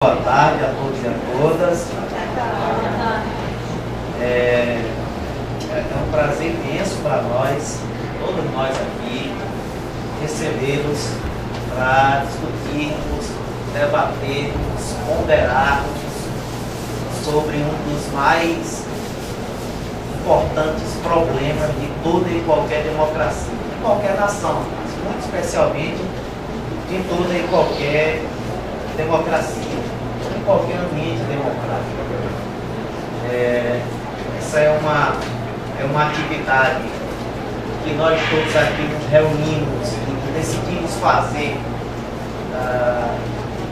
Boa tarde a todos e a todas. É um prazer imenso para nós, todos nós aqui, recebê-los para discutirmos, debatermos, ponderarmos sobre um dos mais importantes problemas de toda e qualquer democracia, de qualquer nação, mas muito especialmente de toda e qualquer democracia, em qualquer ambiente democrático. Essa é uma atividade que nós todos aqui nos reunimos e decidimos fazer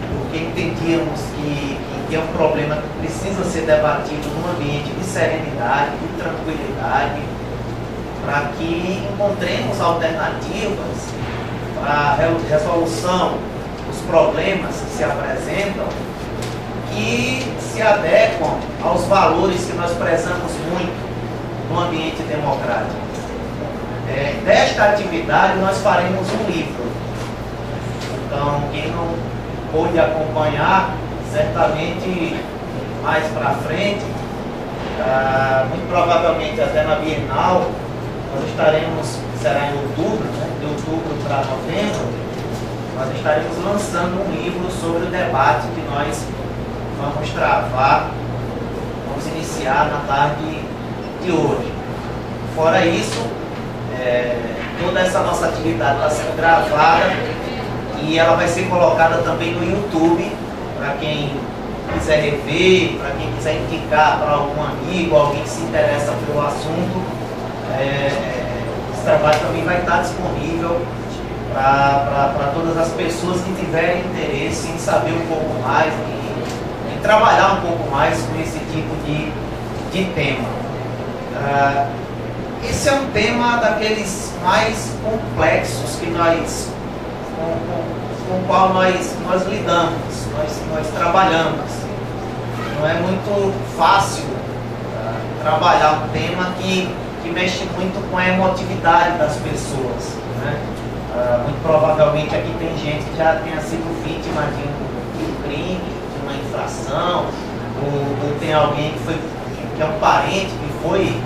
porque entendíamos que é um problema que precisa ser debatido num ambiente de serenidade, de tranquilidade, para que encontremos alternativas para a resolução dos problemas que se apresentam, que se adequam aos valores que nós prezamos muito no ambiente democrático. Desta atividade nós faremos um livro. Então, quem não pôde acompanhar, certamente mais para frente, muito provavelmente até na Bienal, nós estaremos, será em outubro, né, de outubro para novembro, nós estaremos lançando um livro sobre o debate que nós vamos travar, vamos iniciar na tarde de hoje. Fora isso, toda essa nossa atividade está sendo gravada e ela vai ser colocada também no YouTube, para quem quiser rever, para quem quiser indicar para algum amigo, alguém que se interessa pelo assunto. Esse trabalho também vai estar disponível para todas as pessoas que tiverem interesse em saber um pouco mais, em trabalhar um pouco mais com esse tipo de tema. Esse é um tema daqueles mais complexos que com o qual nós lidamos, nós trabalhamos. Não é muito fácil trabalhar um tema que mexe muito com a emotividade das pessoas, né? Muito provavelmente aqui tem gente que já tenha sido vítima de um crime, de uma infração, ou tem alguém que é um parente que foi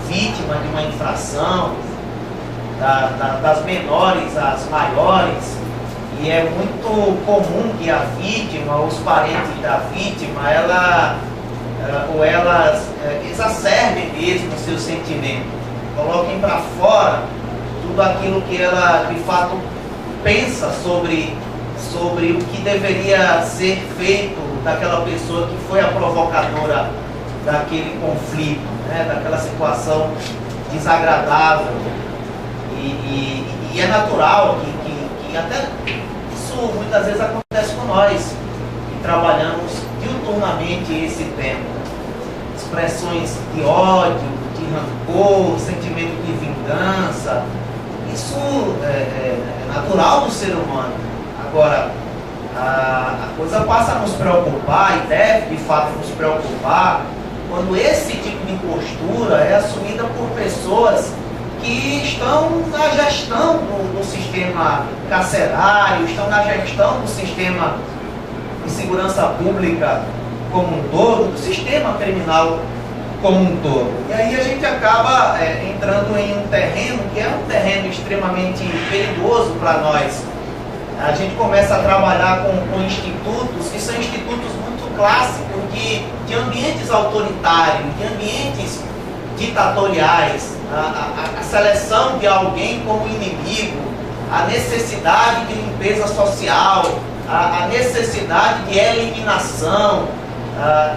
vítima de uma infração, das menores às maiores, e é muito comum que a vítima, os parentes da vítima, elas exacerbem mesmo o seu sentimento, coloquem para fora tudo aquilo que ela de fato pensa sobre o que deveria ser feito daquela pessoa que foi a provocadora daquele conflito, né, daquela situação desagradável. E é natural que até isso muitas vezes acontece com nós, que trabalhamos diuturnamente esse tema. Expressões de ódio, de rancor, sentimento de vingança. Isso é natural do ser humano. Agora, a coisa passa a nos preocupar, e deve de fato nos preocupar, quando esse tipo de postura é assumida por pessoas que estão na gestão do sistema carcerário, estão na gestão do sistema de segurança pública como um todo, do sistema criminal como um todo. E aí a gente acaba entrando em um terreno que é um terreno extremamente perigoso para nós. A gente começa a trabalhar com institutos que são institutos muito clássicos de ambientes autoritários, de ambientes ditatoriais, a seleção de alguém como inimigo, a necessidade de limpeza social, a necessidade de eliminação.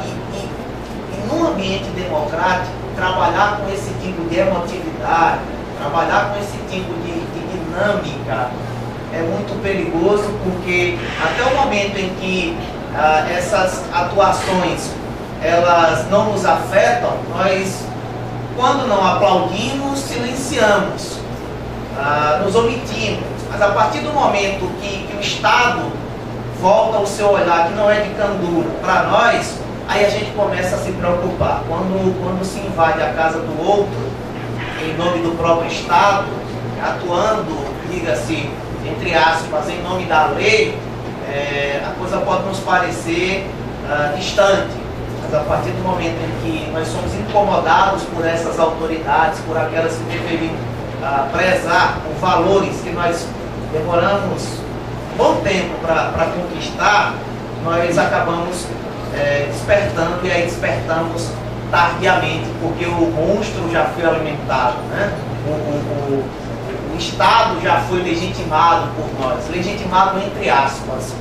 E num ambiente democrático, trabalhar com esse tipo de emotividade, trabalhar com esse tipo de dinâmica é muito perigoso, porque até o momento em que essas atuações elas não nos afetam, nós, quando não aplaudimos, silenciamos, nos omitimos. Mas a partir do momento que o Estado volta o seu olhar, que não é de candura, para nós, aí a gente começa a se preocupar. Quando se invade a casa do outro, em nome do próprio Estado, atuando, diga-se, entre aspas, em nome da lei, a coisa pode nos parecer distante, mas a partir do momento em que nós somos incomodados por essas autoridades, por aquelas que deveriam prezar por valores que nós demoramos um bom tempo para conquistar, nós acabamos despertando, e aí despertamos tardiamente, porque o monstro já foi alimentado, né? O Estado já foi legitimado por nós, legitimado entre aspas,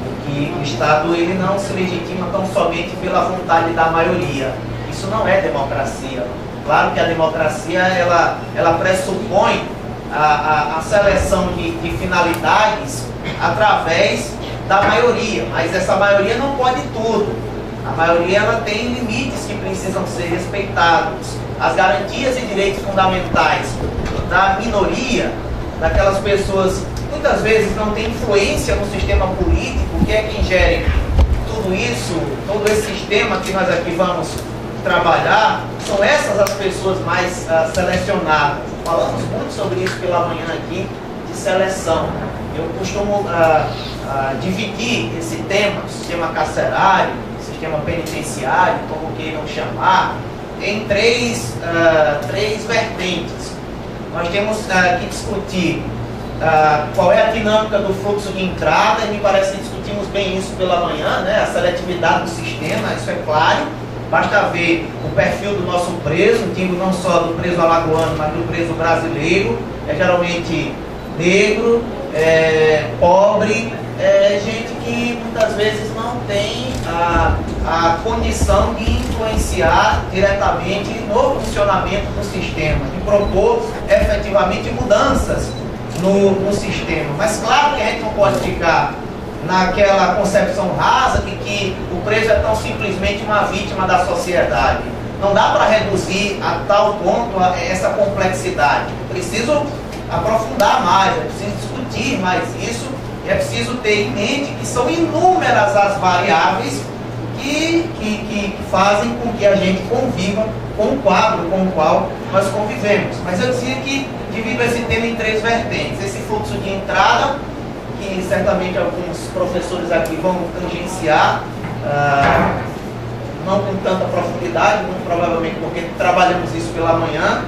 porque o Estado ele não se legitima tão somente pela vontade da maioria. Isso não é democracia. Claro que a democracia ela pressupõe a seleção de finalidades através da maioria, mas essa maioria não pode tudo. A maioria ela tem limites que precisam ser respeitados. As garantias e direitos fundamentais da minoria, daquelas pessoas que muitas vezes não têm influência no sistema político, que é quem gere tudo isso, todo esse sistema que nós aqui vamos trabalhar, são essas as pessoas mais selecionadas. Falamos muito sobre isso pela manhã aqui, de seleção. Eu costumo dividir esse tema, sistema carcerário, sistema penitenciário, como queiram chamar, em três vertentes. Nós temos que discutir qual é a dinâmica do fluxo de entrada, e me parece que discutimos bem isso pela manhã, né? A seletividade do sistema, isso é claro. Basta ver o perfil do nosso preso, digo não só do preso alagoano, mas do preso brasileiro, é geralmente negro, pobre, gente que muitas vezes não tem a condição de influenciar diretamente no funcionamento do sistema, de propor efetivamente mudanças no sistema. Mas claro que a gente não pode ficar naquela concepção rasa de que o preso é tão simplesmente uma vítima da sociedade. Não dá para reduzir a tal ponto essa complexidade. É preciso aprofundar mais, é preciso discutir mais isso, e é preciso ter em mente que são inúmeras as variáveis que fazem com que a gente conviva com o quadro com o qual nós convivemos. Mas eu dizia que divido esse tema em três vertentes. Esse fluxo de entrada, que certamente alguns professores aqui vão tangenciar, não com tanta profundidade, muito provavelmente porque trabalhamos isso pela manhã.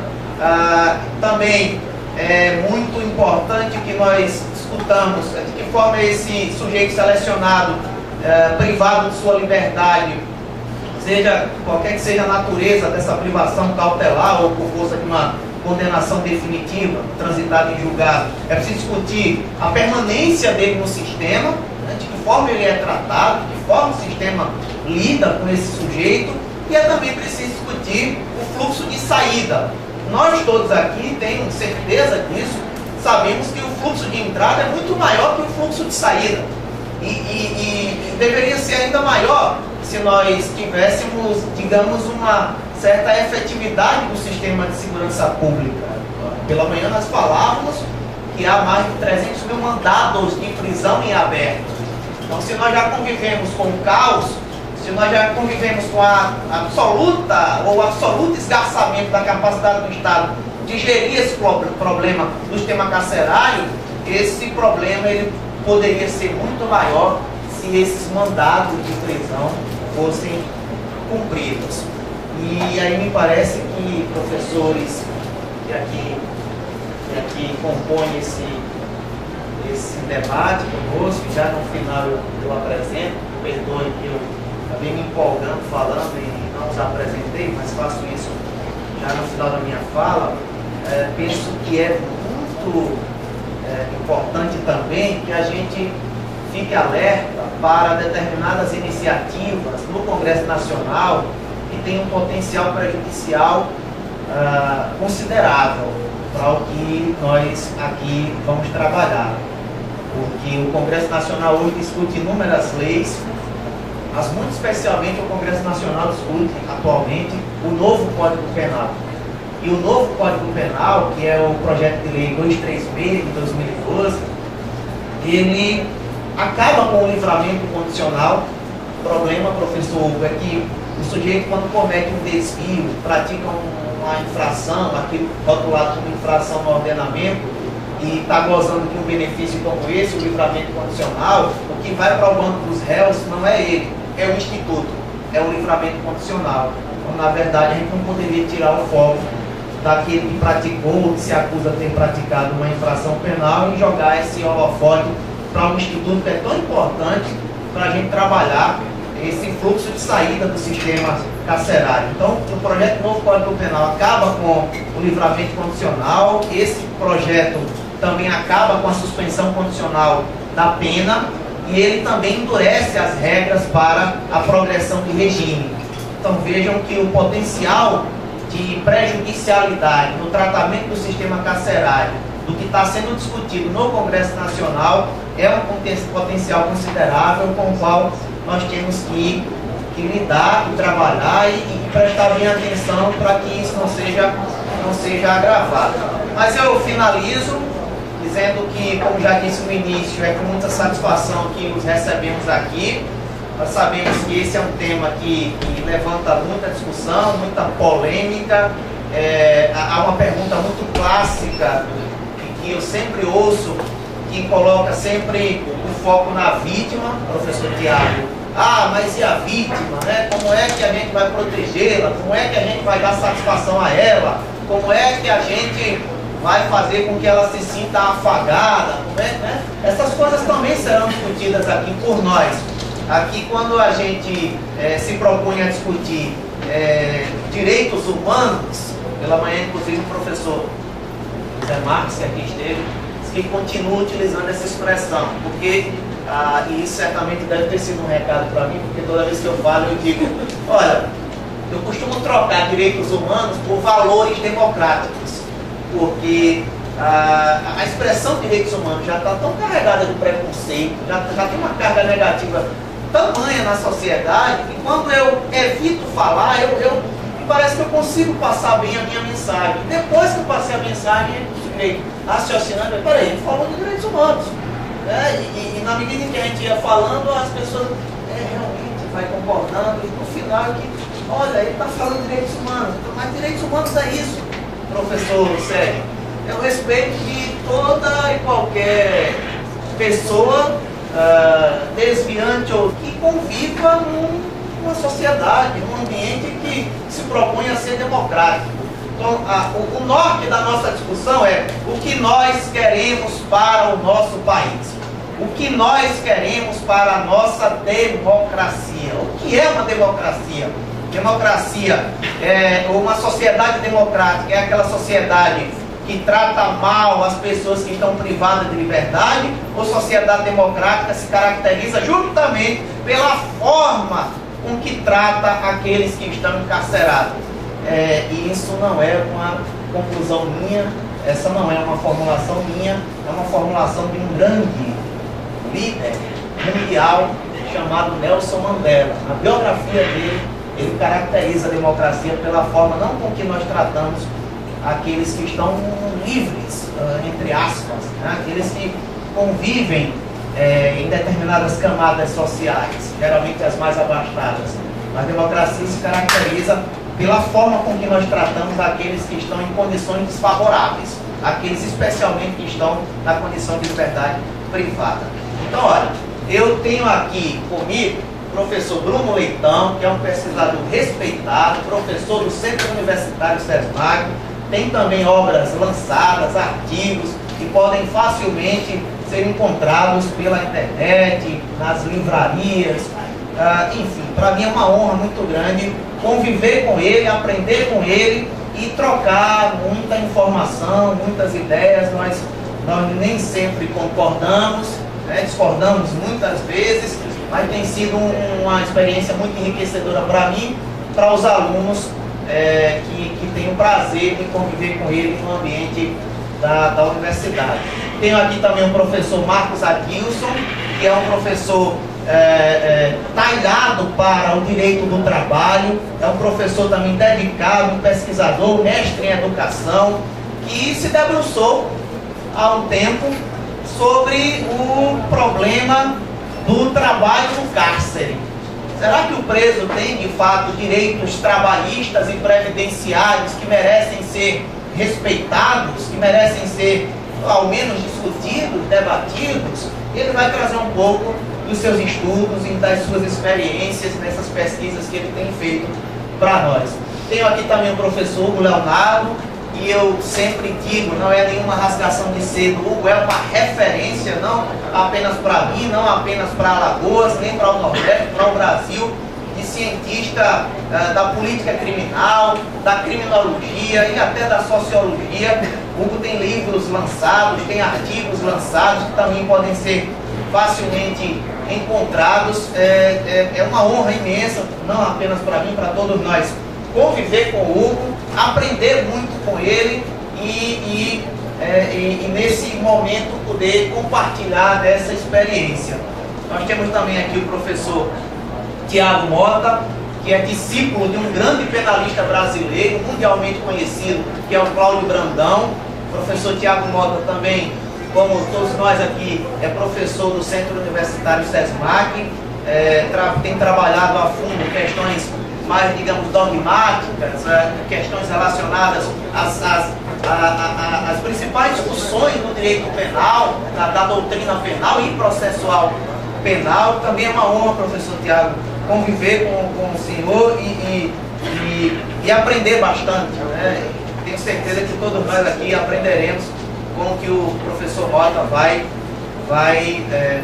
Também é muito importante que nós discutamos de que forma esse sujeito selecionado, privado de sua liberdade, seja qualquer que seja a natureza dessa privação cautelar ou por força de uma condenação definitiva, transitada em julgado, é preciso discutir a permanência dele no sistema, né, de que forma ele é tratado, de que forma o sistema lida com esse sujeito, e é também preciso discutir o fluxo de saída. Nós todos aqui temos certeza disso, sabemos que o fluxo de entrada é muito maior que o fluxo de saída. E deveria ser ainda maior se nós tivéssemos, digamos, uma certa efetividade do sistema de segurança pública. Pela manhã nós falávamos que há mais de 300 mil mandados de prisão em aberto. Então, se nós já convivemos com o caos, se nós já convivemos com a absoluto esgarçamento da capacidade do Estado de gerir esse problema do sistema carcerário, esse problema ele poderia ser muito maior se esses mandados de prisão fossem cumpridos. E aí me parece que professores que aqui compõem esse debate conosco, já no final eu apresento, perdoe que eu acabei me empolgando falando e não os apresentei, mas faço isso já no final da minha fala. Penso que é muito importante também que a gente fique alerta para determinadas iniciativas no Congresso Nacional que tem um potencial prejudicial considerável para o que nós aqui vamos trabalhar. Porque o Congresso Nacional hoje discute inúmeras leis, mas muito especialmente o Congresso Nacional discute atualmente o novo Código Penal. E o novo Código Penal, que é o projeto de lei 236 de 2012, ele acaba com o livramento condicional. O problema, professor Hugo, é que o sujeito, quando comete um desvio, pratica uma infração, aquilo rotulado como infração no ordenamento, e está gozando de um benefício como esse, o livramento condicional, o que vai para o banco dos réus não é ele, é o Instituto, é o livramento condicional. Então, na verdade, a gente não poderia tirar o foco daquele que praticou, que se acusa de ter praticado uma infração penal e jogar esse holofote para um instituto que é tão importante para a gente trabalhar esse fluxo de saída do sistema carcerário. Então, o projeto Novo Código Penal acaba com o livramento condicional, esse projeto também acaba com a suspensão condicional da pena e ele também endurece as regras para a progressão de regime. Então, vejam que o potencial de prejudicialidade no tratamento do sistema carcerário, do que está sendo discutido no Congresso Nacional, é um potencial considerável com o qual nós temos que lidar, e trabalhar e prestar bem atenção para que isso não seja agravado. Mas eu finalizo dizendo que, como já disse no início, é com muita satisfação que os recebemos aqui. Nós sabemos que esse é um tema que levanta muita discussão, muita polêmica. Há uma pergunta muito clássica que eu sempre ouço, que coloca sempre o foco na vítima, professor Tiago. Ah, mas e a vítima, né? Como é que a gente vai protegê-la? Como é que a gente vai dar satisfação a ela? Como é que a gente vai fazer com que ela se sinta afagada? Como é, né? Essas coisas também serão discutidas aqui por nós. Aqui, quando a gente se propõe a discutir direitos humanos, pela manhã, inclusive, o professor Zé Marques, que aqui esteve, que continua utilizando essa expressão, porque, e isso certamente deve ter sido um recado para mim, porque toda vez que eu falo, eu digo, olha, eu costumo trocar direitos humanos por valores democráticos, porque a expressão direitos humanos já está tão carregada de preconceito, já tem uma carga negativa tamanha na sociedade, que quando eu evito falar, me parece que eu consigo passar bem a minha mensagem. Depois que eu passei a mensagem, eu fiquei raciocinando, peraí, ele falou de direitos humanos. E na medida em que a gente ia falando, as pessoas realmente vai concordando, e no final, olha, ele está falando de direitos humanos, mas direitos humanos é isso, professor Sérgio. É o respeito de toda e qualquer pessoa desviante ou que conviva numa sociedade, num ambiente que se propõe a ser democrático. Então, o norte da nossa discussão é o que nós queremos para o nosso país, o que nós queremos para a nossa democracia. O que é uma democracia? Democracia é uma sociedade democrática, é aquela sociedade que trata mal as pessoas que estão privadas de liberdade, ou sociedade democrática se caracteriza justamente pela forma com que trata aqueles que estão encarcerados. E isso não é uma conclusão minha, essa não é uma formulação minha, é uma formulação de um grande líder mundial chamado Nelson Mandela. Na biografia dele, ele caracteriza a democracia pela forma não com que nós tratamos aqueles que estão livres, entre aspas, né? Aqueles que convivem em determinadas camadas sociais, geralmente as mais abastadas. A democracia se caracteriza pela forma com que nós tratamos aqueles que estão em condições desfavoráveis, aqueles especialmente que estão na condição de liberdade privada. Então, olha, eu tenho aqui comigo o professor Bruno Leitão, que é um pesquisador respeitado, professor do Centro Universitário SESMAG, tem também obras lançadas, artigos, que podem facilmente ser encontrados pela internet, nas livrarias, enfim, para mim é uma honra muito grande conviver com ele, aprender com ele e trocar muita informação, muitas ideias. Nós nem sempre concordamos, né? Discordamos muitas vezes, mas tem sido uma experiência muito enriquecedora para mim, para os alunos que têm o prazer de conviver com ele no ambiente da universidade. Tenho aqui também o professor Marcos Adilson, que é um professor talhado para o direito do trabalho, é um professor também dedicado, um pesquisador, mestre em educação, que se debruçou há um tempo sobre o problema do trabalho no cárcere. Será que o preso tem, de fato, direitos trabalhistas e previdenciários que merecem ser respeitados, que merecem ser ao menos discutidos, debatidos, ele vai trazer um pouco dos seus estudos e das suas experiências nessas pesquisas que ele tem feito para nós. Tenho aqui também o professor Hugo Leonardo, e eu sempre digo, não é nenhuma rasgação de seda, o Hugo é uma referência, não apenas para mim, não apenas para Alagoas, nem para o Nordeste, para o Brasil, de cientista da política criminal, da criminologia e até da sociologia. O Hugo tem livros lançados, tem artigos lançados que também podem ser facilmente encontrados. É uma honra imensa, não apenas para mim, para todos nós, conviver com o Hugo, aprender muito com ele e nesse momento poder compartilhar dessa experiência. Nós temos também aqui o professor Tiago Mota, que é discípulo de um grande penalista brasileiro, mundialmente conhecido, que é o Cláudio Brandão. O professor Tiago Mota também, como todos nós aqui, é professor do Centro Universitário SESMAC, tem trabalhado a fundo questões mais, digamos, dogmáticas, questões relacionadas às principais discussões do direito penal, da doutrina penal e processual penal. Também é uma honra, professor Tiago, conviver com o senhor e aprender bastante, né? Tenho certeza que todos nós aqui aprenderemos com o que o professor Mota vai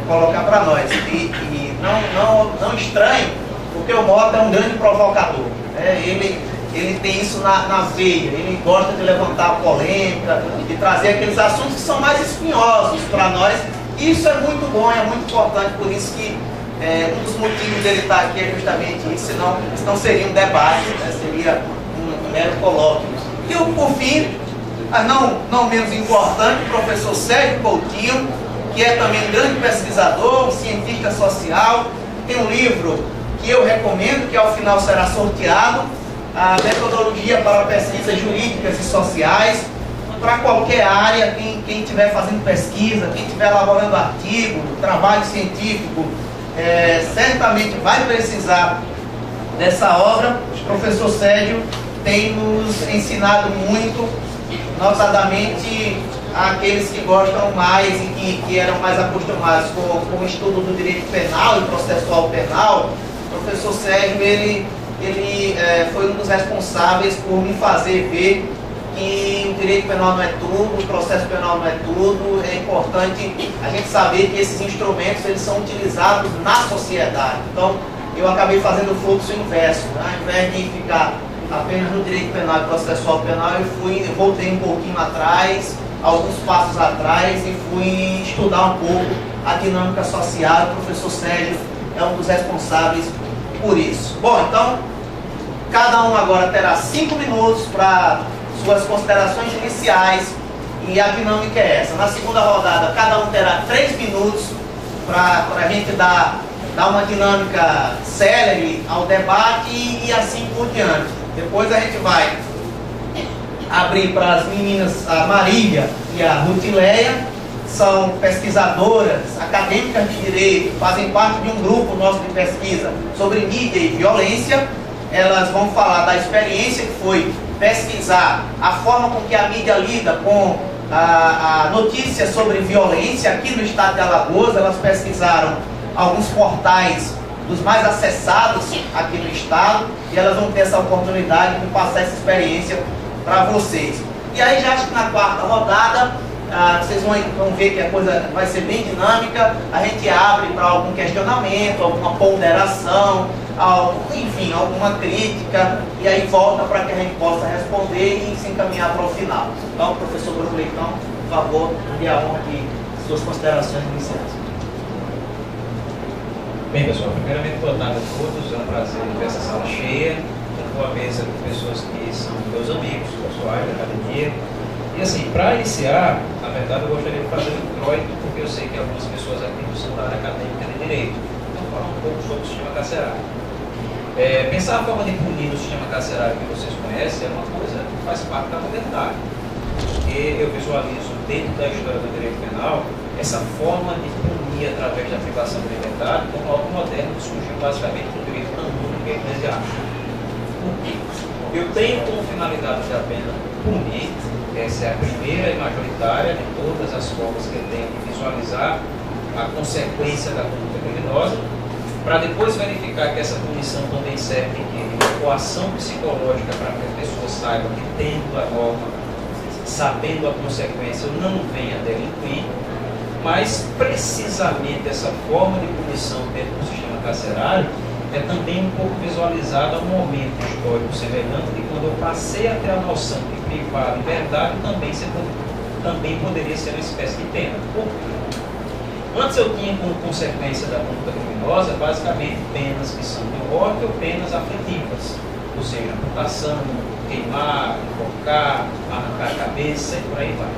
colocar para nós. E não estranhe, porque o Mota é um grande provocador. Ele tem isso na veia, ele gosta de levantar polêmica, de trazer aqueles assuntos que são mais espinhosos para nós. E isso é muito bom, é muito importante, por isso que um dos motivos dele estar aqui é justamente isso, senão não seria um debate, né? Seria um mero colóquio. E por fim, mas não menos importante, o professor Sérgio Coutinho, que é também um grande pesquisador, um cientista social, tem um livro que eu recomendo, que ao final será sorteado, a metodologia para pesquisas jurídicas e sociais, para qualquer área, quem estiver fazendo pesquisa, quem estiver elaborando artigo, trabalho científico, certamente vai precisar dessa obra. O professor Sérgio tem nos ensinado muito, notadamente aqueles que gostam mais e que eram mais acostumados com o estudo do direito penal e processual penal. O professor Sérgio, ele foi um dos responsáveis por me fazer ver que o direito penal não é tudo, o processo penal não é tudo. É importante a gente saber que esses instrumentos eles são utilizados na sociedade. Então, eu acabei fazendo o fluxo inverso, né? Ao invés de ficar apenas no direito penal e processual penal, eu voltei um pouquinho atrás, alguns passos atrás, e fui estudar um pouco a dinâmica social. O professor Sérgio é um dos responsáveis por isso. Bom, então, cada um agora terá 5 minutos para suas considerações iniciais, e a dinâmica é essa. Na segunda rodada, cada um terá 3 minutos para a gente dar uma dinâmica célere ao debate e assim por diante. Depois a gente vai abrir para as meninas, a Marília e a Rutileia, são pesquisadoras, acadêmicas de direito, fazem parte de um grupo nosso de pesquisa sobre mídia e violência. Elas vão falar da experiência que foi pesquisar a forma com que a mídia lida com a notícia sobre violência aqui no estado de Alagoas. Elas pesquisaram alguns portais dos mais acessados aqui no estado, e elas vão ter essa oportunidade de passar essa experiência para vocês. E aí, já acho que na quarta rodada, vocês vão ver que a coisa vai ser bem dinâmica. A gente abre para algum questionamento, alguma ponderação, enfim, alguma crítica, e aí volta para que a gente possa responder e se encaminhar para o final. Então, professor Bruno Leitão, por favor, dê a honra de suas considerações iniciais. Bem, pessoal, primeiramente, boa tarde a todos. É um prazer ver essa sala cheia, com uma mesa de pessoas que são meus amigos pessoais da academia. E assim, para iniciar, na verdade, eu gostaria de fazer um introito, porque eu sei que algumas pessoas aqui não são da área acadêmica de direito. Então, falar um pouco sobre o sistema carcerário. Pensar a forma de punir no sistema carcerário que vocês conhecem é uma coisa que faz parte da modernidade. Porque eu visualizo dentro da história do direito penal essa forma de punir através da privação de liberdade como algo moderno que surgiu basicamente do direito canônico e eclesiástico. Por quê? Eu tenho como finalidade de apenas punir Essa é a primeira e majoritária de todas as formas que eu tenho de visualizar a consequência da conduta criminosa, para depois verificar que essa punição também serve de coação psicológica para que a pessoa saiba que, tendo a norma, sabendo a consequência, eu não venha a delinquir. Mas precisamente essa forma de punição dentro do sistema carcerário é também um pouco visualizada a um momento histórico semelhante de quando eu passei a ter a noção de privar a liberdade também poderia ser uma espécie de pena. Por quê? Antes eu tinha como consequência da conduta criminosa basicamente penas que são de morte ou penas aflitivas, ou seja, amputação, queimar, enforcar, arrancar a cabeça e por aí vai.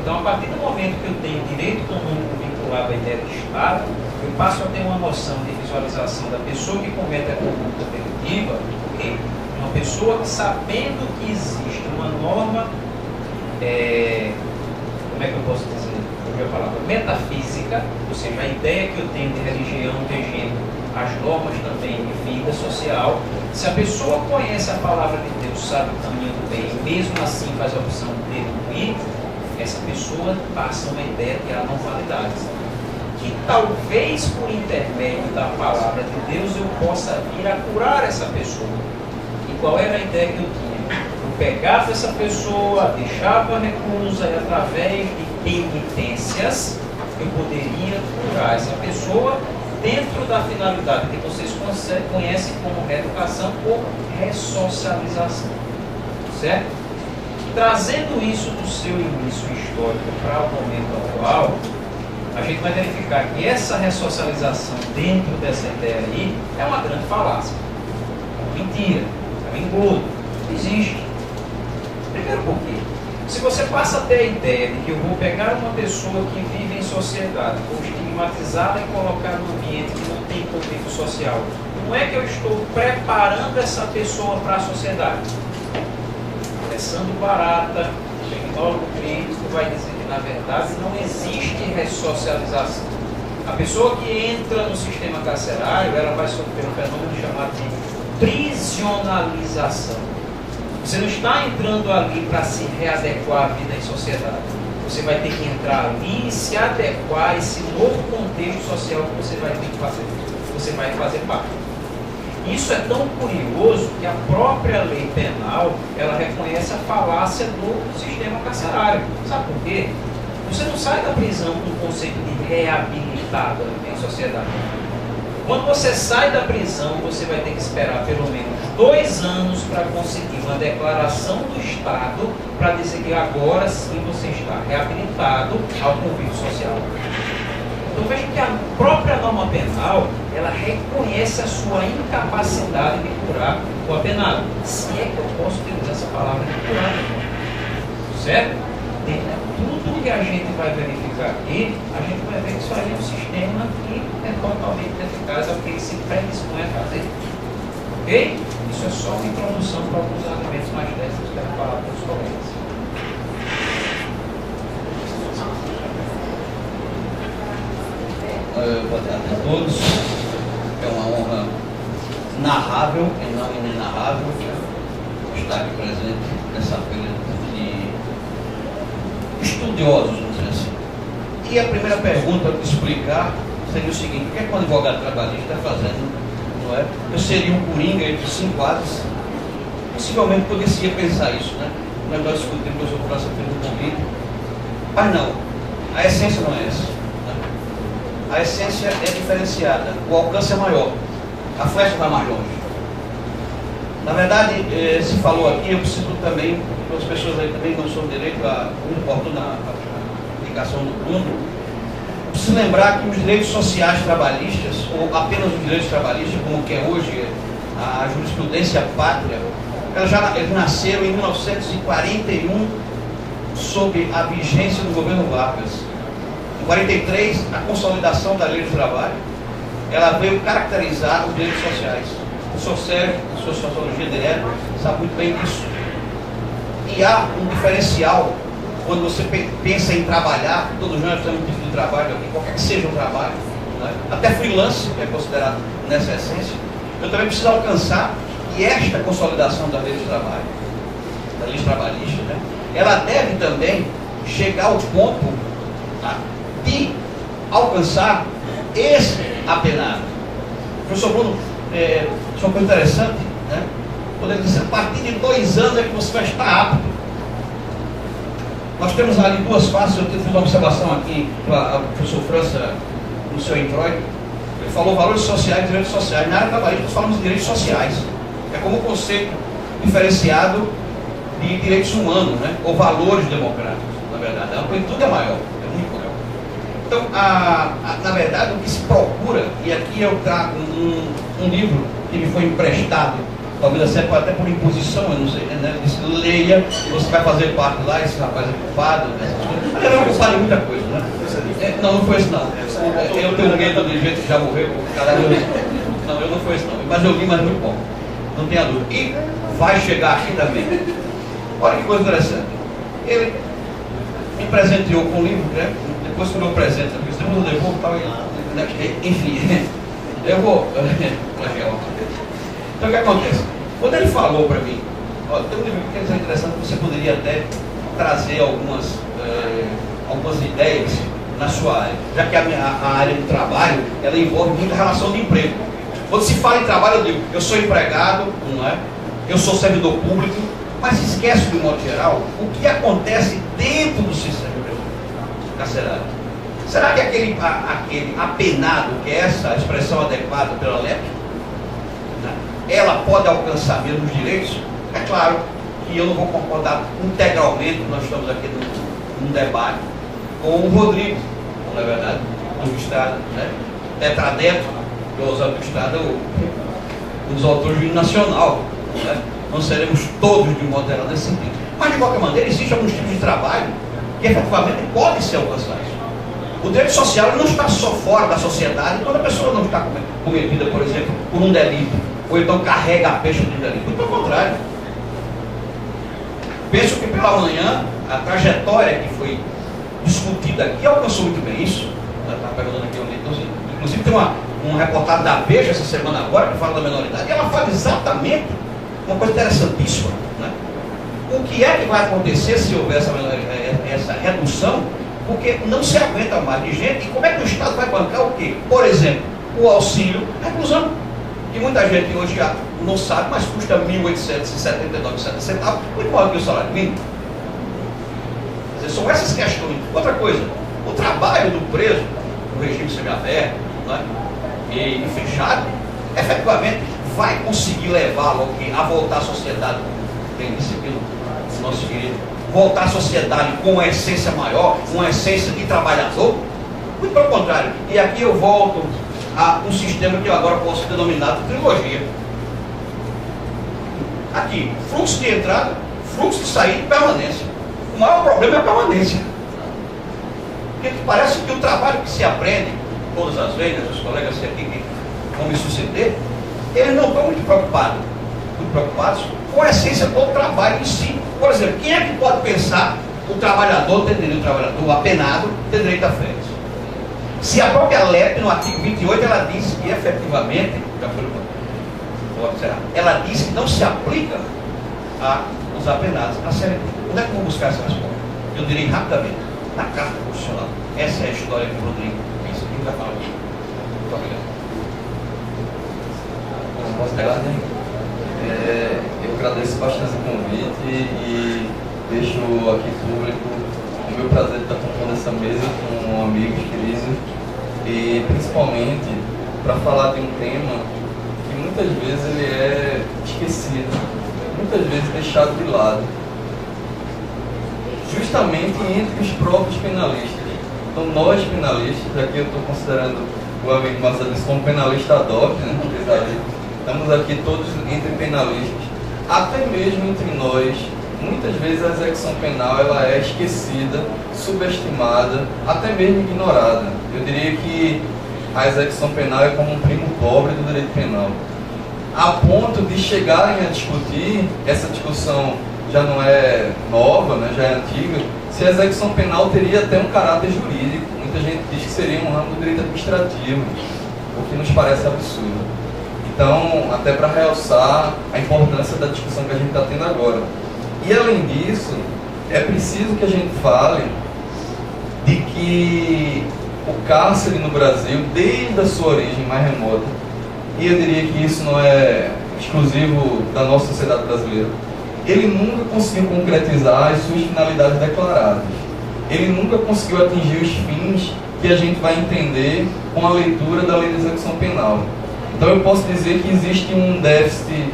Então, a partir do momento que eu tenho direito canônico vinculado à ideia de Estado, eu passo a ter uma noção de visualização da pessoa que comete a conduta delitiva, porque uma pessoa que, sabendo que existe uma norma, como é que eu posso dizer? A palavra metafísica, ou seja, a ideia que eu tenho de religião regendo as normas também de vida social. Se a pessoa conhece a palavra de Deus, sabe o caminho do bem, e mesmo assim faz a opção de delinquir, essa pessoa passa uma ideia de anormalidade, que talvez por intermédio da palavra de Deus eu possa vir a curar essa pessoa. E qual era a ideia que eu tinha? Eu pegava essa pessoa, deixava reclusa e através de penitências eu poderia curar essa pessoa dentro da finalidade que vocês conhecem como reeducação ou ressocialização, certo? Trazendo isso do seu início histórico para o momento atual, a gente vai verificar que essa ressocialização dentro dessa ideia aí é uma grande falácia, é uma mentira, é um engodo, não existe. Primeiro porque, se você passa a ter a ideia de que eu vou pegar uma pessoa que vive em sociedade, vou estigmatizá-la e colocar num ambiente que não tem convívio social, não é que eu estou preparando essa pessoa para a sociedade. Começando barata, o tecnólogo crítico vai dizer que, na verdade, não existe ressocialização. A pessoa que entra no sistema carcerário, ela vai sofrer um fenômeno chamado de prisionalização. Você não está entrando ali para se readequar à vida em sociedade. Você vai ter que entrar ali e se adequar a esse novo contexto social que você vai ter que fazer. Você vai fazer parte. Isso é tão curioso que a própria lei penal, ela reconhece a falácia do sistema carcerário. Sabe por quê? Você não sai da prisão com o conceito de reabilitado em sociedade. Quando você sai da prisão, você vai ter que esperar pelo menos 2 anos para conseguir uma declaração do Estado para dizer que agora sim você está reabilitado ao convívio social. Então veja que a própria norma penal, ela reconhece a sua incapacidade de curar o apenado. Se é que eu posso utilizar essa palavra de curar, certo? Tudo que a gente vai verificar aqui, a gente vai ver que isso aí é um sistema que é totalmente eficaz ao que ele se predispõe a fazer. Ok? Isso é só uma introdução para alguns argumentos mais técnicos que eu quero falar para os colegas. Boa tarde a todos. É uma honra narrável e não inenarrável estar aqui presente nessa feira de estudiosos, vamos dizer assim. E a primeira pergunta para explicar seria o seguinte: o que é que um advogado trabalhista está fazendo? Não é? Eu seria um coringa entre 5 quadros? Possivelmente poderia pensar isso, né? Mas nós discutimos, eu sou França pelo convite. Mas não, a essência não é essa. A essência é diferenciada, o alcance é maior, a flecha vai mais longe. Na verdade, se falou aqui, eu preciso também, porque as pessoas aí também não são direito a oportuna aplicação do mundo, preciso lembrar que os direitos sociais trabalhistas, ou apenas os direitos trabalhistas, como que é hoje a jurisprudência pátria, eles nasceram em 1941, sob a vigência do governo Vargas. Em 43, a consolidação da lei do trabalho, ela veio caracterizar os direitos sociais. O senhor Sérgio, a sua sociologia direta, sabe muito bem disso. E há um diferencial quando você pensa em trabalhar. Todos nós temos um tipo de trabalho aqui, qualquer que seja o trabalho, né? Até freelance, que é considerado nessa essência. Eu também preciso alcançar que esta consolidação da lei do trabalho, da lei trabalhista, né, ela deve também chegar ao ponto, tá, de alcançar esse apenado. Professor Bruno, isso é uma coisa interessante, né? Podemos dizer, a partir de 2 anos é que você vai estar apto. Nós temos ali 2 faces. Eu fiz uma observação aqui para o professor França no seu introito. Ele falou valores sociais e direitos sociais. Na área trabalhista nós falamos de direitos sociais. É como um conceito diferenciado de direitos humanos, né? Ou valores democráticos, na verdade. A amplitude é maior, é muito maior. Então, na verdade, o que se procura, e aqui eu trago um livro que me foi emprestado, talvez até por imposição, eu não sei, né? Ele disse, leia, você vai fazer parte lá, esse rapaz é culpado, né? Ele é culpado em muita coisa, né? Não foi esse não. Eu tenho medo de gente que já morreu. Não, eu não foi esse não. Mas eu li, mas muito bom. Não tenha dúvida. E vai chegar aqui também. Olha que coisa interessante. Ele me presenteou com um livro, né? Depois que eu me presente, porque se eu devolvo, tal, enfim, eu vou. Então o que acontece? Quando ele falou para mim, olha, tem um livro que é interessante, você poderia até trazer algumas ideias na sua área, já que a área do trabalho, ela envolve muita relação de emprego. Quando se fala em trabalho, eu digo, eu sou empregado, não é? Eu sou servidor público, mas esquece, de modo geral, o que acontece dentro do sistema carcerário. Será que aquele apenado, que é essa expressão adequada pela LEP, né, ela pode alcançar mesmo os direitos? É claro que eu não vou concordar integralmente, nós estamos aqui num debate com o Rodrigo, na verdade, do Estado, né? Tetradeto, que usa do Estado, um dos autores do hino nacional, né? Não seremos todos de um modo geral nesse sentido. Mas, de qualquer maneira, existem alguns tipos de trabalho que efetivamente podem ser alcançados. O direito social não está só fora da sociedade quando a pessoa não está cometida, por exemplo, por um delito, ou então carrega a peixe de um delito. Muito pelo contrário. Penso que pela manhã, a trajetória que foi discutida aqui alcançou muito bem isso. Está perguntando aqui onde. Inclusive tem uma reportagem da Veja essa semana agora que fala da menoridade, e ela fala exatamente uma coisa interessantíssima, né? O que é que vai acontecer se houver essa redução? Porque não se aguenta mais de gente. E como é que o Estado vai bancar o quê? Por exemplo, o auxílio reclusão, que muita gente hoje já não sabe, mas custa R$ 1.879,70, muito maior que o salário mínimo. Quer dizer, são essas questões. Outra coisa, o trabalho do preso, no regime semiaberto, né, e fechado, efetivamente vai conseguir levá-lo a voltar à sociedade, tem disciplina, o nosso querido, voltar à sociedade com uma essência maior, uma essência de trabalhador? Muito pelo contrário. E aqui eu volto a um sistema que eu agora posso denominar de trilogia. Aqui, fluxo de entrada, fluxo de saída e permanência. O maior problema é a permanência. Porque parece que o trabalho que se aprende, todas as vezes, os colegas aqui que vão me suceder, eles não estão muito preocupados com a essência do trabalho em si. Por exemplo, quem é que pode pensar o trabalhador tem direito, o trabalhador apenado tem direito a férias? Se a própria LEP, no artigo 28, ela diz que efetivamente, ela diz que não se aplica aos apenados a CLT. Onde é que eu vou buscar essa resposta? Eu direi rapidamente, na Carta Constitucional. Essa é a história que o Rodrigo disse. Quem vai falar aqui? Muito obrigado. Boa tarde. Eu agradeço bastante o convite e deixo aqui público o meu prazer de estar compondo essa mesa com amigos queridos e principalmente para falar de um tema que muitas vezes ele é esquecido, muitas vezes deixado de lado, justamente entre os próprios penalistas. Então nós penalistas, aqui eu estou considerando o amigo Marcelo como penalista ad hoc, né? Estamos aqui todos entre penalistas, até mesmo entre nós. Muitas vezes a execução penal ela é esquecida, subestimada, até mesmo ignorada. Eu diria que a execução penal é como um primo pobre do direito penal. A ponto de chegarem a discutir, essa discussão já não é nova, né, já é antiga, se a execução penal teria até um caráter jurídico. Muita gente diz que seria um ramo do direito administrativo, o que nos parece absurdo. Então, até para realçar a importância da discussão que a gente está tendo agora. E além disso, é preciso que a gente fale de que o cárcere no Brasil, desde a sua origem mais remota, e eu diria que isso não é exclusivo da nossa sociedade brasileira, ele nunca conseguiu concretizar as suas finalidades declaradas. Ele nunca conseguiu atingir os fins que a gente vai entender com a leitura da Lei de Execução Penal. Então eu posso dizer que existe um déficit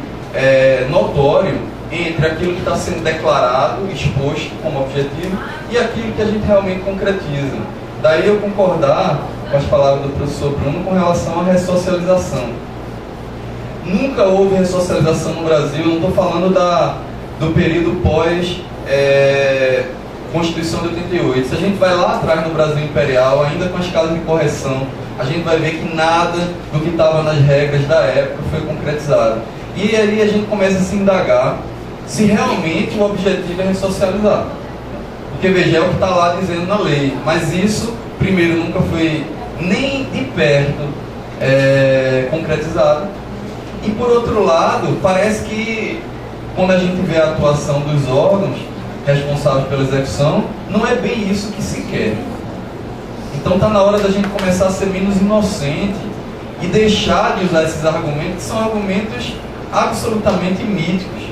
notório entre aquilo que está sendo declarado, exposto como objetivo, e aquilo que a gente realmente concretiza. Daí eu concordar com as palavras do professor Bruno com relação à ressocialização. Nunca houve ressocialização no Brasil, eu não estou falando do período pós Constituição de 88. Se a gente vai lá atrás no Brasil Imperial, ainda com as casas de correção, a gente vai ver que nada do que estava nas regras da época foi concretizado. E aí a gente começa a se indagar se realmente o objetivo é ressocializar. Porque veja, é o que está lá dizendo na lei. Mas isso, primeiro, nunca foi nem de perto concretizado. E por outro lado, parece que quando a gente vê a atuação dos órgãos responsáveis pela execução, não é bem isso que se quer. Então está na hora da gente começar a ser menos inocente e deixar de usar esses argumentos, que são argumentos absolutamente míticos.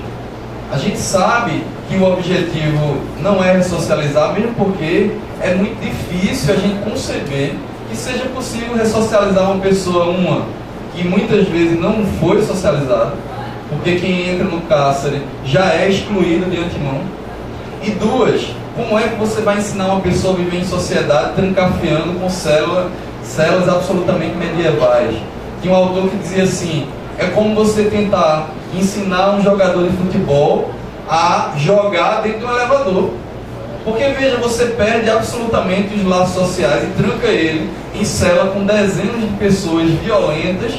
A gente sabe que o objetivo não é ressocializar, mesmo porque é muito difícil a gente conceber que seja possível ressocializar uma pessoa, que muitas vezes não foi socializada, porque quem entra no cárcere já é excluído de antemão. E duas, como é que você vai ensinar uma pessoa a viver em sociedade trancafiando com células absolutamente medievais? Tinha um autor que dizia assim: é como você tentar ensinar um jogador de futebol a jogar dentro de um elevador. Porque veja, você perde absolutamente os laços sociais e tranca ele em cela com dezenas de pessoas violentas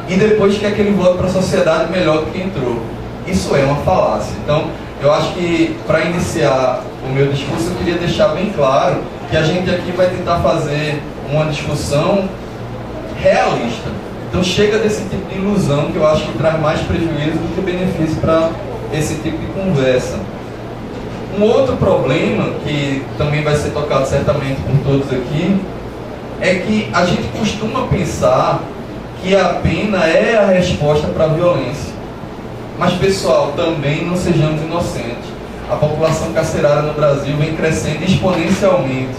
e depois quer que ele volte para a sociedade melhor do que entrou. Isso é uma falácia. Então, eu acho que para iniciar o meu discurso, eu queria deixar bem claro que a gente aqui vai tentar fazer uma discussão realista. Então chega desse tipo de ilusão que eu acho que traz mais prejuízo do que benefício para esse tipo de conversa. Um outro problema, que também vai ser tocado certamente por todos aqui, é que a gente costuma pensar que a pena é a resposta para a violência. Mas pessoal, também não sejamos inocentes. A população carcerária no Brasil vem crescendo exponencialmente,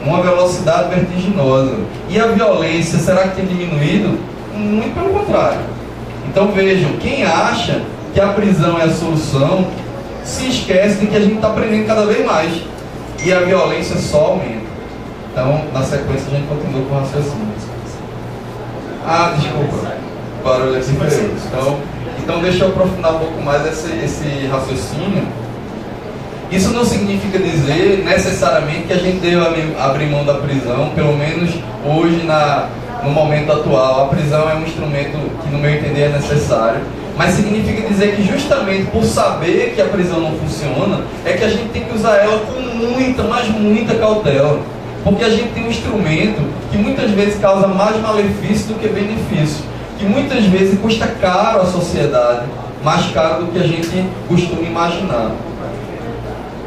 uma velocidade vertiginosa. E a violência, será que tem diminuído? Muito pelo contrário. Então vejam, quem acha que a prisão é a solução, se esquece de que a gente está prendendo cada vez mais. E a violência só aumenta. Então, na sequência, a gente continua com o raciocínio. Ah, desculpa. O barulho aqui foi. Então deixa eu aprofundar um pouco mais esse raciocínio. Isso não significa dizer necessariamente que a gente deve abrir mão da prisão, pelo menos hoje no momento atual. A prisão é um instrumento que, no meu entender, é necessário, mas significa dizer que justamente por saber que a prisão não funciona, é que a gente tem que usar ela com muita, mas muita cautela, porque a gente tem um instrumento que muitas vezes causa mais malefício do que benefício, que muitas vezes custa caro à sociedade, mais caro do que a gente costuma imaginar.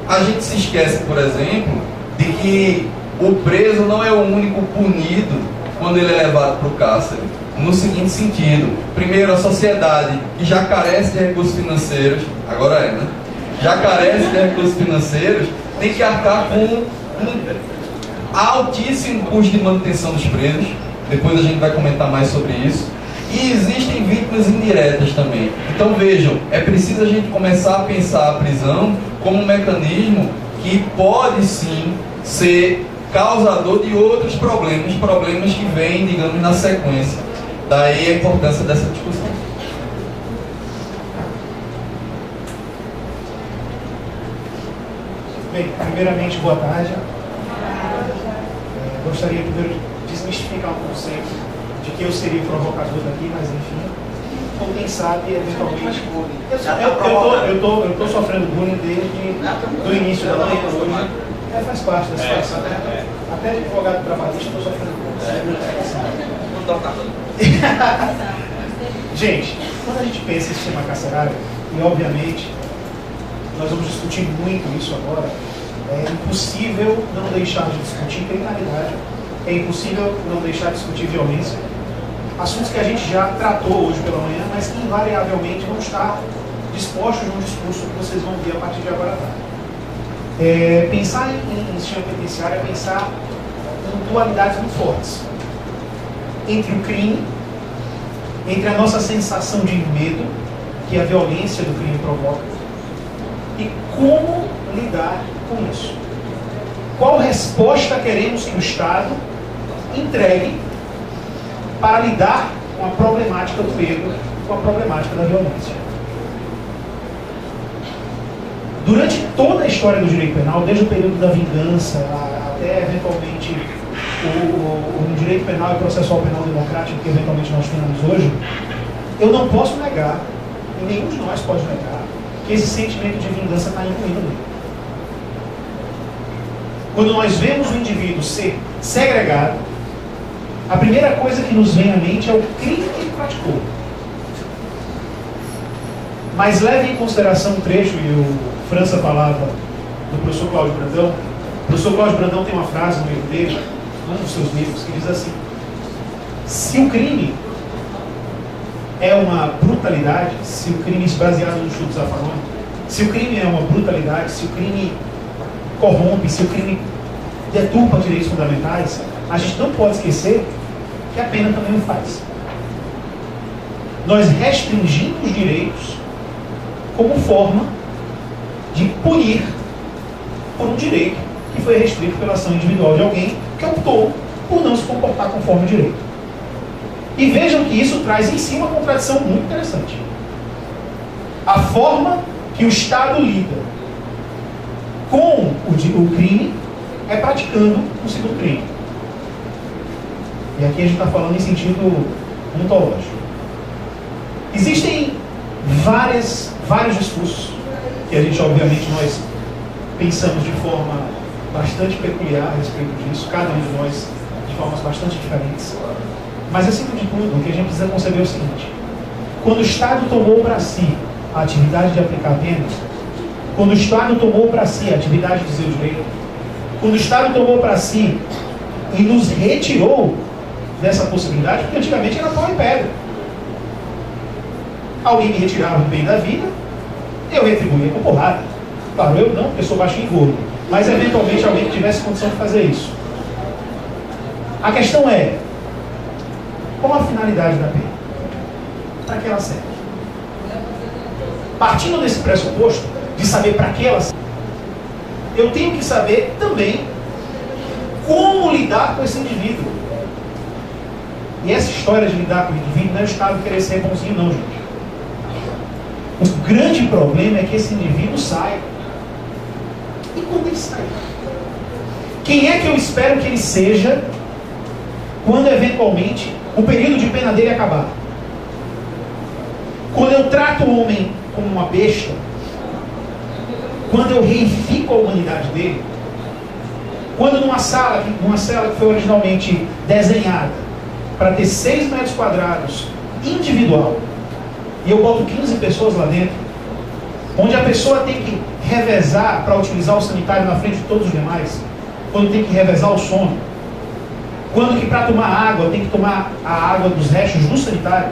A gente se esquece, por exemplo, de que o preso não é o único punido quando ele é levado para o cárcere. No seguinte sentido: primeiro, a sociedade, que já carece de recursos financeiros, agora né? Já carece de recursos financeiros, tem que arcar com um altíssimo custo de manutenção dos presos. Depois a gente vai comentar mais sobre isso. E existem vítimas indiretas também. Então vejam, é preciso a gente começar a pensar a prisão como um mecanismo que pode sim ser causador de outros problemas que vêm, digamos, na sequência. Daí a importância dessa discussão. Bem, primeiramente, boa tarde. Gostaria primeiro de desmistificar um conceito de que eu seria o provocador daqui, mas enfim, ou quem sabe, eventualmente, eu estou sofrendo bullying desde o início da luta hoje. Faz parte da situação. Até de advogado trabalhista eu estou sofrendo bullying. Gente, quando a gente pensa em sistema carcerário, e obviamente nós vamos discutir muito isso agora, é impossível não deixar de discutir criminalidade, é impossível não deixar de discutir violência, assuntos que a gente já tratou hoje pela manhã, mas que invariavelmente vão estar dispostos num discurso que vocês vão ver a partir de agora à tarde. Pensar em sistema penitenciário é pensar em dualidades muito fortes entre o crime, entre a nossa sensação de medo que a violência do crime provoca e como lidar com isso. Qual resposta queremos que o Estado entregue para lidar com a problemática do medo, com a problemática da violência? Durante toda a história do direito penal, desde o período da vingança até eventualmente o direito penal e processual penal democrático que eventualmente nós temos hoje, eu não posso negar, e nenhum de nós pode negar, que esse sentimento de vingança está incluído nele. Quando nós vemos o indivíduo ser segregado, a primeira coisa que nos vem à mente é o crime que ele praticou. Mas leve em consideração um trecho, e o França falava do professor Cláudio Brandão. O professor Cláudio Brandão tem uma frase no livro dele, um dos seus livros, que diz assim: se o crime é uma brutalidade, se o crime, baseado no estudo Zaffaroni, se o crime é uma brutalidade, se o crime corrompe, se o crime deturpa direitos fundamentais, a gente não pode esquecer que a pena também o faz. Nós restringimos direitos como forma de punir por um direito que foi restrito pela ação individual de alguém que optou por não se comportar conforme o direito. E vejam que isso traz em si uma contradição muito interessante. A forma que o Estado lida com o crime é praticando o segundo crime. E aqui a gente está falando em sentido ontológico. Existem vários discursos que a gente, obviamente, nós pensamos de forma bastante peculiar a respeito disso, cada um de nós de formas bastante diferentes. Mas, acima de tudo, o que a gente precisa conceber é o seguinte: quando o Estado tomou para si a atividade de aplicar penas, quando o Estado tomou para si a atividade de dizer o direito, quando o Estado tomou para si e nos retirou dessa possibilidade, porque antigamente era pau e pedra. Alguém me retirava o bem da vida, eu retribuía com porrada. Claro, eu não, porque eu sou baixinho e gordo, mas eventualmente alguém que tivesse condição de fazer isso. A questão é: qual a finalidade da pena? Para que ela serve? Partindo desse pressuposto de saber para que ela serve, eu tenho que saber também como lidar com esse indivíduo. E essa história de lidar com o indivíduo não é o Estado querer ser bonzinho, não, gente. O grande problema é que esse indivíduo sai. E quando ele sai? Quem é que eu espero que ele seja quando eventualmente o período de pena dele acabar? Quando eu trato o homem como uma besta, quando eu reifico a humanidade dele, quando numa cela que foi originalmente desenhada para ter 6 metros quadrados individual, e eu boto 15 pessoas lá dentro, onde a pessoa tem que revezar para utilizar o sanitário na frente de todos os demais, quando tem que revezar o sono, quando que para tomar água tem que tomar a água dos restos do sanitário,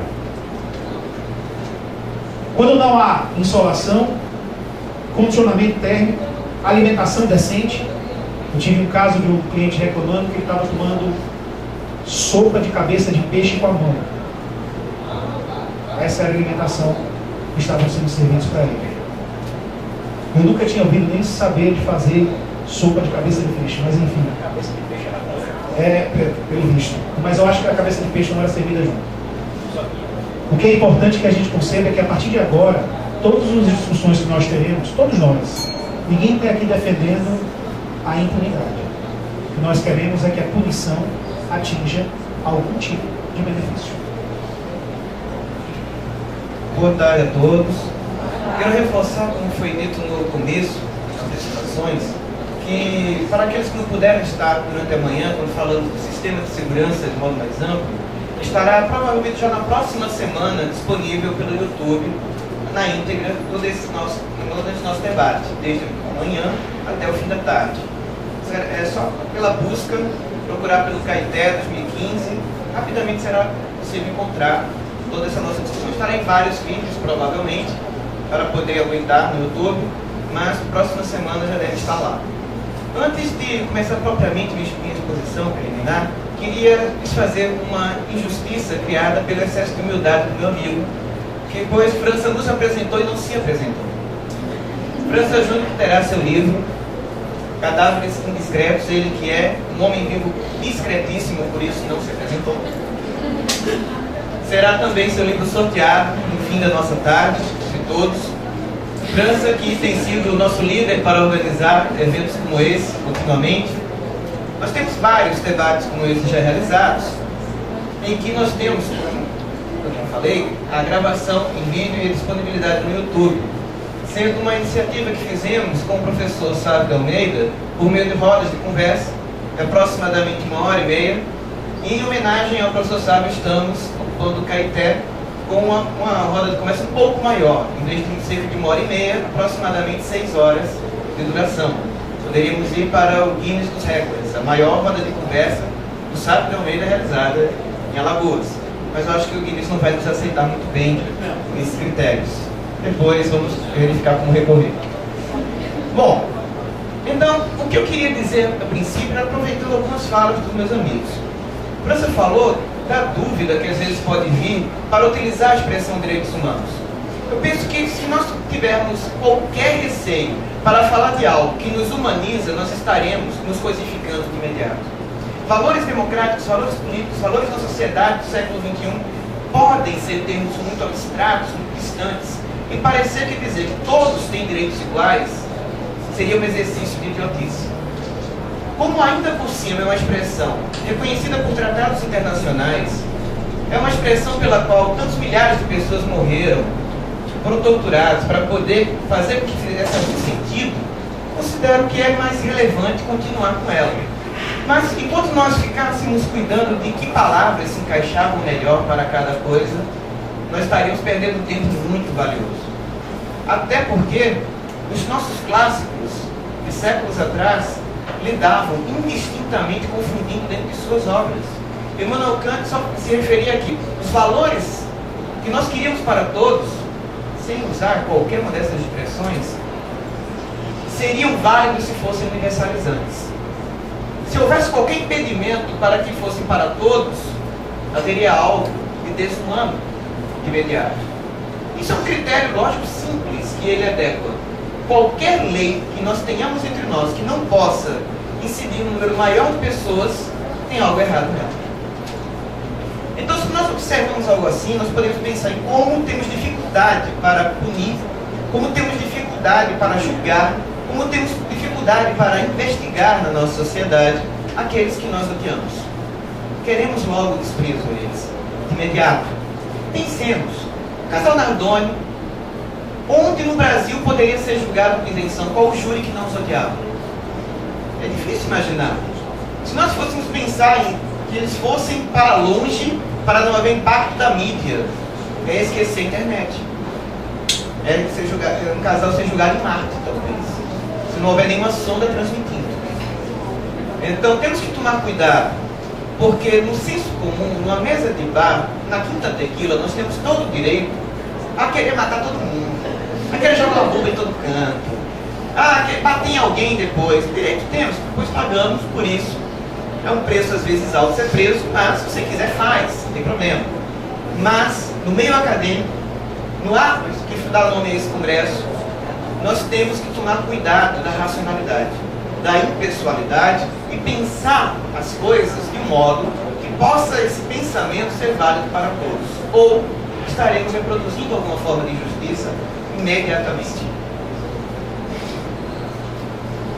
quando não há insolação, condicionamento térmico, alimentação decente. Eu tive um caso de um cliente reclamando que ele estava tomando sopa de cabeça de peixe com a mão. Essa era a alimentação que estavam sendo servidos para ele. Eu nunca tinha ouvido nem saber de fazer sopa de cabeça de peixe, mas enfim. A cabeça de peixe era pelo visto. Mas eu acho que a cabeça de peixe não era servida junto. O que é importante que a gente conceba é que a partir de agora, todas as discussões que nós teremos, todos nós, ninguém está aqui defendendo a impunidade. O que nós queremos é que a punição atinja algum tipo de benefício. Boa tarde a todos. Quero reforçar, como foi dito no começo das apresentações, que para aqueles que não puderam estar durante a manhã, quando falamos do sistema de segurança de modo mais amplo, estará provavelmente já na próxima semana disponível pelo YouTube na íntegra todo esse nosso debate, desde a manhã até o fim da tarde. É só pela busca, procurar pelo CAITE 2015, rapidamente será possível encontrar toda essa nossa discussão. Estará em vários vídeos, provavelmente, para poder aguentar no YouTube, mas próxima semana já deve estar lá. Antes de começar propriamente minha exposição preliminar, queria desfazer uma injustiça criada pelo excesso de humildade do meu amigo, que pois França nos apresentou e não se apresentou. França Júnior terá seu livro Cadáveres Indiscretos, ele que é um homem vivo discretíssimo, por isso não se apresentou. Será também seu livro sorteado no fim da nossa tarde, de todos. França, que tem sido o nosso líder para organizar eventos como esse, ultimamente. Nós temos vários debates como esse já realizados, em que nós temos, como eu já falei, a gravação em vídeo e a disponibilidade no YouTube, sendo uma iniciativa que fizemos com o professor Sávio de Almeida, por meio de rodas de conversa, de aproximadamente 1h30, e em homenagem ao professor Sávio estamos ocupando o CAITE com uma roda de conversa um pouco maior, em vez de cerca de 1h30, aproximadamente 6 horas de duração. Poderíamos ir para o Guinness dos Records, a maior roda de conversa do Sávio de Almeida realizada em Alagoas. Mas eu acho que o Guinness não vai nos aceitar muito bem nesses critérios. Depois vamos verificar como recorrer. Bom, então, o que eu queria dizer a princípio era aproveitando algumas falas dos meus amigos. França falou da dúvida que às vezes pode vir para utilizar a expressão direitos humanos. Eu penso que se nós tivermos qualquer receio para falar de algo que nos humaniza, nós estaremos nos coisificando de imediato. Valores democráticos, valores políticos, valores da sociedade do século XXI podem ser termos muito abstratos, muito distantes, e parecer que dizer que todos têm direitos iguais seria um exercício de idiotice. Como ainda por cima é uma expressão reconhecida por tratados internacionais, é uma expressão pela qual tantos milhares de pessoas morreram, foram torturados para poder fazer com que fizesse algum sentido, considero que é mais relevante continuar com ela. Mas enquanto nós ficássemos cuidando de que palavras se encaixavam melhor para cada coisa, nós estaríamos perdendo tempo muito valioso. Até porque os nossos clássicos de séculos atrás lidavam indistintamente confundindo dentro de suas obras. Immanuel Kant só se referia aqui. Os valores que nós queríamos para todos, sem usar qualquer uma dessas expressões, seriam válidos se fossem universalizantes. Se houvesse qualquer impedimento para que fossem para todos, haveria algo de desumano de imediato. Isso é um critério lógico simples que ele adequa. Qualquer lei que nós tenhamos entre nós que não possa incidir um número maior de pessoas, tem algo errado nela. Então, se nós observamos algo assim, nós podemos pensar em como temos dificuldade para punir, como temos dificuldade para julgar, como temos dificuldade para investigar na nossa sociedade aqueles que nós odiamos. Queremos logo desprezo a eles, de imediato. Pensemos, o casal Nardoni, onde no Brasil poderia ser julgado por isenção? Qual o júri que não os odiava? É difícil imaginar. Se nós fôssemos pensar em que eles fossem para longe, para não haver impacto da mídia, é esquecer a internet. É um casal ser julgado em Marte, talvez. Se não houver nenhuma sonda transmitindo. Então temos que tomar cuidado, porque no senso comum, numa mesa de bar, na Quinta Tequila, nós temos todo o direito a querer matar todo mundo, a querer jogar bomba em todo canto, a querer bater em alguém depois. Direito temos, depois pagamos por isso. É um preço às vezes alto ser preso, mas se você quiser faz, não tem problema. Mas no meio acadêmico, no ato que dá nome a esse congresso, nós temos que tomar cuidado da racionalidade, da impessoalidade e pensar as coisas de um modo que possa esse pensamento ser válido para todos. Ou estaremos reproduzindo alguma forma de injustiça imediatamente.